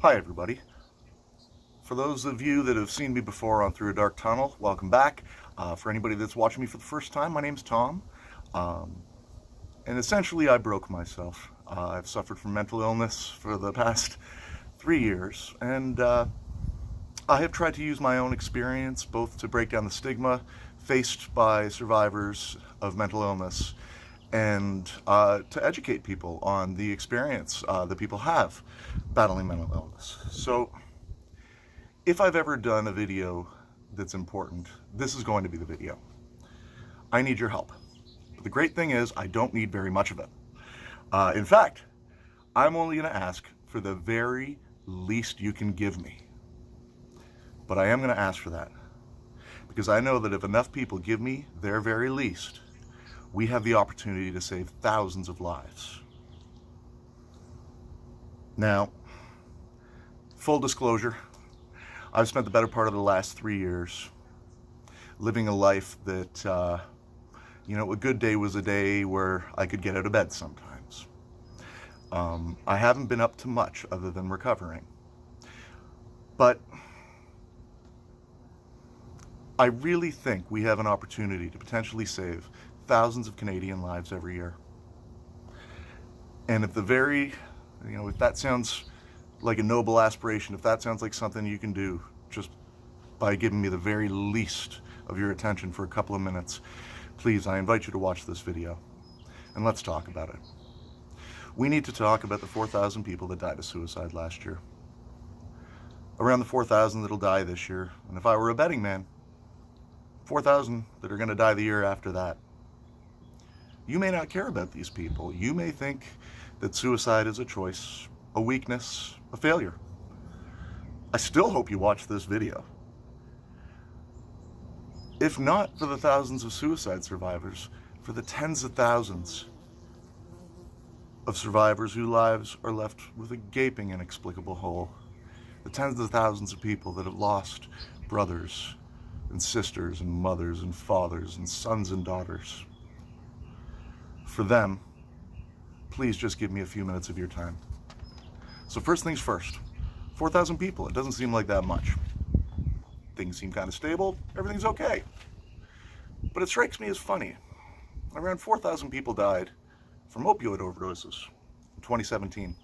Hi everybody. For those of you that have seen me before on Through a Dark Tunnel, welcome back. For anybody that's watching me for the first time, my name's Tom. And essentially I broke myself. I've suffered from mental illness for the past 3 years, and I have tried to use my own experience both to break down the stigma faced by survivors of mental illness and to educate people on the experience that people have battling mental illness. So if I've ever done a video that's important, this is going to be the video. I need your help. But the great thing is I don't need very much of it. In fact, I'm only going to ask for the very least you can give me. But I am going to ask for that, because I know that if enough people give me their very least, we have the opportunity to save thousands of lives. Now, full disclosure, I've spent the better part of the last 3 years living a life that, a good day was a day where I could get out of bed sometimes. I haven't been up to much other than recovering. But I really think we have an opportunity to potentially save thousands of Canadian lives every year. And if if that sounds like a noble aspiration, if that sounds like something you can do just by giving me the very least of your attention for a couple of minutes, please, I invite you to watch this video and let's talk about it. We need to talk about the 4,000 people that died of suicide last year. Around the 4,000 that'll die this year, and if I were a betting man, 4,000 that are going to die the year after that. You may not care about these people. You may think that suicide is a choice, a weakness, a failure. I still hope you watch this video. If not for the thousands of suicide survivors, for the tens of thousands of survivors whose lives are left with a gaping, inexplicable hole. The tens of thousands of people that have lost brothers and sisters and mothers and fathers and sons and daughters. For them, please just give me a few minutes of your time. So first things first, 4,000 people, it doesn't seem like that much. Things seem kind of stable, everything's okay. But it strikes me as funny. Around 4,000 people died from opioid overdoses in 2017.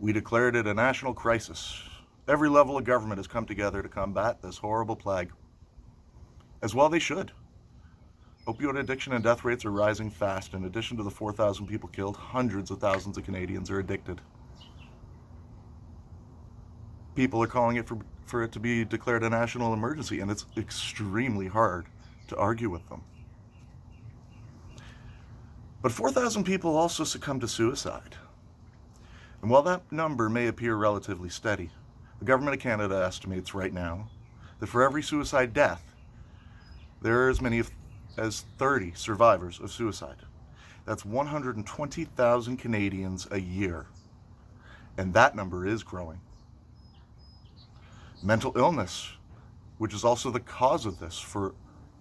We declared it a national crisis. Every level of government has come together to combat this horrible plague. As well they should. Opioid addiction and death rates are rising fast. In addition to the 4,000 people killed, hundreds of thousands of Canadians are addicted. People are calling it for it to be declared a national emergency, and it's extremely hard to argue with them. But 4,000 people also succumb to suicide. And while that number may appear relatively steady, the Government of Canada estimates right now that for every suicide death, there are as many as 30 survivors of suicide. That's 120,000 Canadians a year. And that number is growing. Mental illness, which is also the cause of this for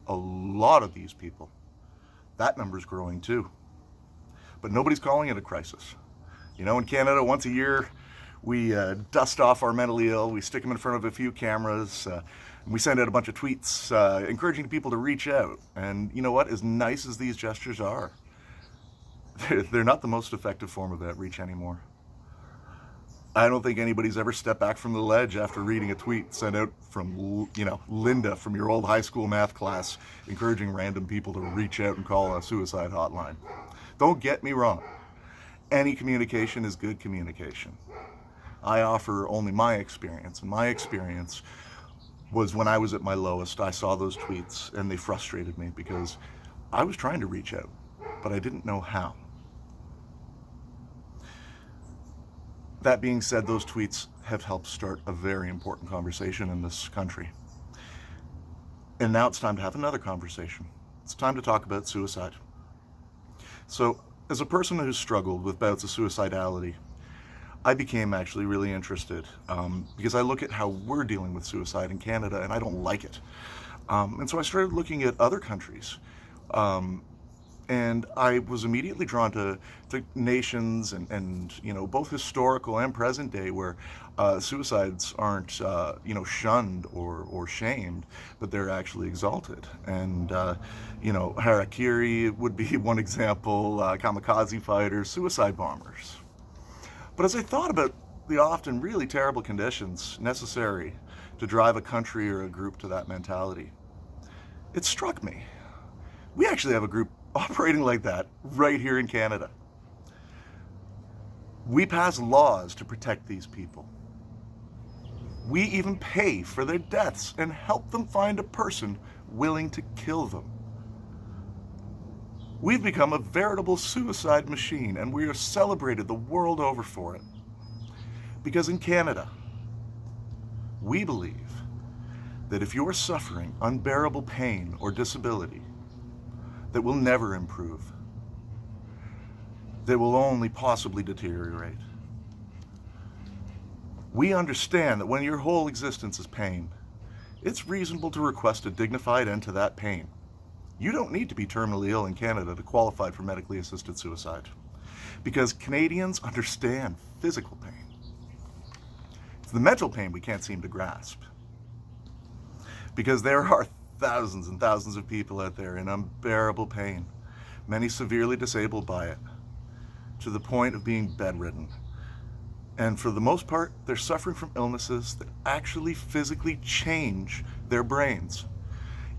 a lot of these people, that number is growing too. But nobody's calling it a crisis. In Canada, once a year, we dust off our mentally ill, we stick them in front of a few cameras, and we send out a bunch of tweets encouraging people to reach out. And you know what? As nice as these gestures are, they're not the most effective form of outreach anymore. I don't think anybody's ever stepped back from the ledge after reading a tweet sent out from, Linda from your old high school math class, encouraging random people to reach out and call a suicide hotline. Don't get me wrong. Any communication is good communication. I offer only my experience, and my experience was when I was at my lowest. I saw those tweets and they frustrated me because I was trying to reach out, but I didn't know how. That being said, those tweets have helped start a very important conversation in this country. And now it's time to have another conversation. It's time to talk about suicide. So, as a person who's struggled with bouts of suicidality, I became actually really interested because I look at how we're dealing with suicide in Canada and I don't like it. And so I started looking at other countries And I was immediately drawn to nations and both historical and present day where suicides aren't shunned or shamed, but they're actually exalted. And harakiri would be one example, kamikaze fighters, suicide bombers. But as I thought about the often really terrible conditions necessary to drive a country or a group to that mentality, it struck me. We actually have a group operating like that right here in Canada. We pass laws to protect these people. We even pay for their deaths and help them find a person willing to kill them. We've become a veritable suicide machine, and we are celebrated the world over for it. Because in Canada, we believe that if you're suffering unbearable pain or disability that will never improve, that will only possibly deteriorate, we understand that when your whole existence is pain, it's reasonable to request a dignified end to that pain. You don't need to be terminally ill in Canada to qualify for medically assisted suicide, because Canadians understand physical pain. It's the mental pain we can't seem to grasp, because there are thousands and thousands of people out there in unbearable pain, many severely disabled by it, to the point of being bedridden. And for the most part, they're suffering from illnesses that actually physically change their brains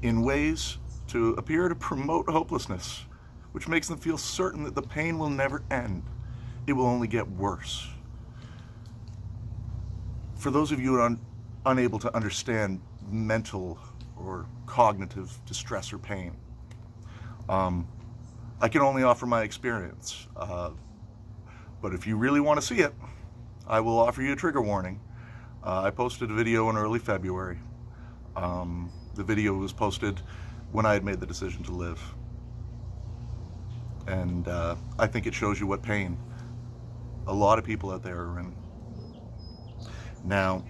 in ways to appear to promote hopelessness, which makes them feel certain that the pain will never end. It will only get worse. For those of you who are unable to understand mental or cognitive distress or pain, I can only offer my experience. But if you really want to see it, I will offer you a trigger warning. I posted a video in early February. The video was posted when I had made the decision to live. And I think it shows you what pain a lot of people out there are in. Now,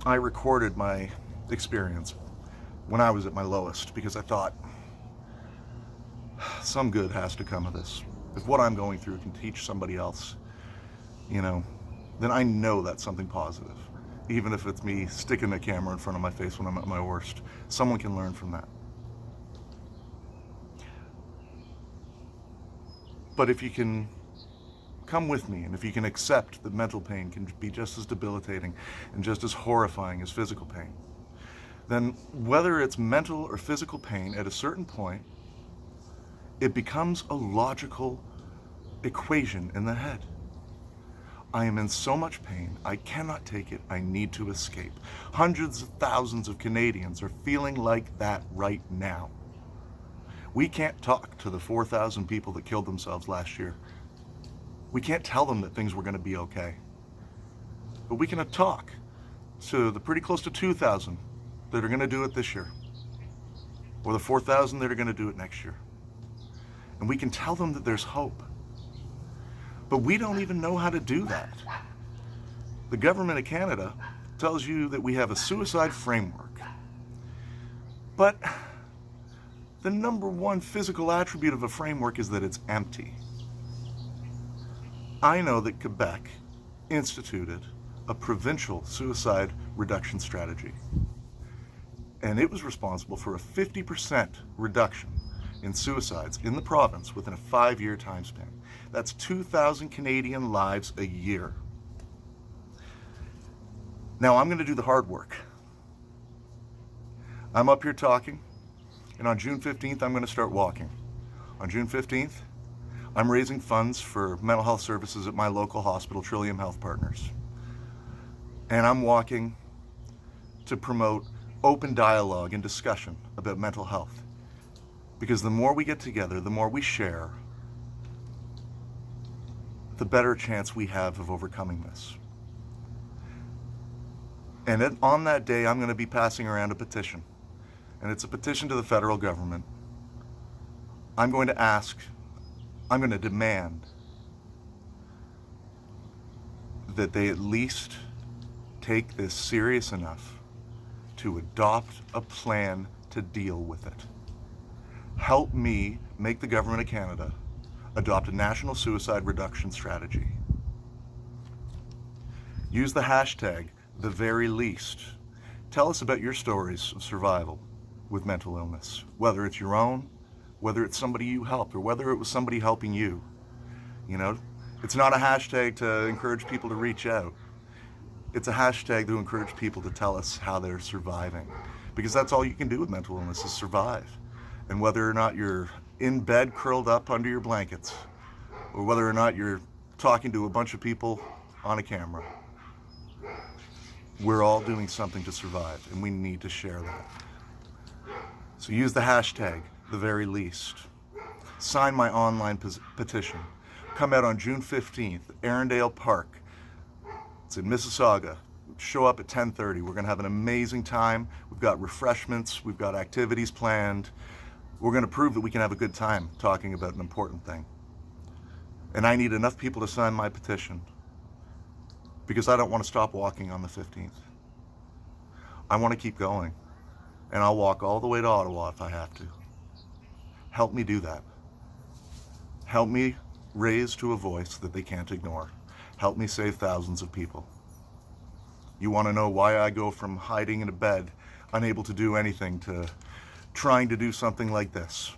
I recorded my experience when I was at my lowest because I thought, some good has to come of this. If what I'm going through can teach somebody else, then I know that's something positive. Even if it's me sticking a camera in front of my face when I'm at my worst, someone can learn from that. But if you can come with me, and if you can accept that mental pain can be just as debilitating and just as horrifying as physical pain, then whether it's mental or physical pain, at a certain point, it becomes a logical equation in the head. I am in so much pain, I cannot take it, I need to escape. Hundreds of thousands of Canadians are feeling like that right now. We can't talk to the 4,000 people that killed themselves last year. We can't tell them that things were going to be okay. But we can talk to the pretty close to 2,000 that are going to do it this year, or the 4,000 that are going to do it next year. And we can tell them that there's hope. But we don't even know how to do that. The government of Canada tells you that we have a suicide framework. But the number one physical attribute of a framework is that it's empty. I know that Quebec instituted a provincial suicide reduction strategy. And it was responsible for a 50% reduction in suicides in the province within a 5-year time span. That's 2,000 Canadian lives a year. Now I'm going to do the hard work. I'm up here talking, and on June 15th, I'm going to start walking. On June 15th, I'm raising funds for mental health services at my local hospital, Trillium Health Partners. And I'm walking to promote open dialogue and discussion about mental health. Because the more we get together, the more we share, the better chance we have of overcoming this. And on that day, I'm going to be passing around a petition. And it's a petition to the federal government. I'm going to demand that they at least take this serious enough to adopt a plan to deal with it. Help me make the government of Canada adopt a national suicide reduction strategy. Use the hashtag #TheVeryLeast. Tell us about your stories of survival with mental illness, whether it's your own, whether it's somebody you helped, or whether it was somebody helping you. You know, it's not a hashtag to encourage people to reach out. It's a hashtag to encourage people to tell us how they're surviving, because that's all you can do with mental illness is survive. And whether or not you're in bed curled up under your blankets, or whether or not you're talking to a bunch of people on a camera, we're all doing something to survive, and we need to share that. So use the hashtag #TheVeryLeast. Sign my online petition. Come out on June 15th, Arundel Park. It's in Mississauga. Show up at 10:30. We're going to have an amazing time. We've got refreshments. We've got activities planned. We're going to prove that we can have a good time talking about an important thing. And I need enough people to sign my petition, because I don't want to stop walking on the 15th. I want to keep going, and I'll walk all the way to Ottawa if I have to. Help me do that. Help me raise to a voice that they can't ignore. Help me save thousands of people. You want to know why I go from hiding in a bed, unable to do anything, to trying to do something like this?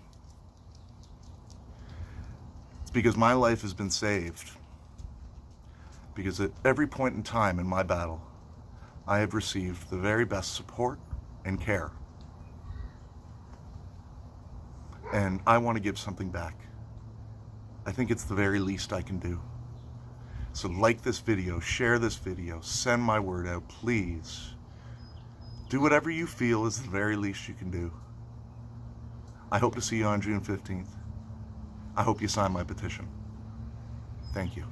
It's because my life has been saved. Because at every point in time in my battle, I have received the very best support and care. And I want to give something back. I think it's the very least I can do. So like this video, share this video, send my word out, please. Do whatever you feel is the very least you can do. I hope to see you on June 15th. I hope you sign my petition. Thank you.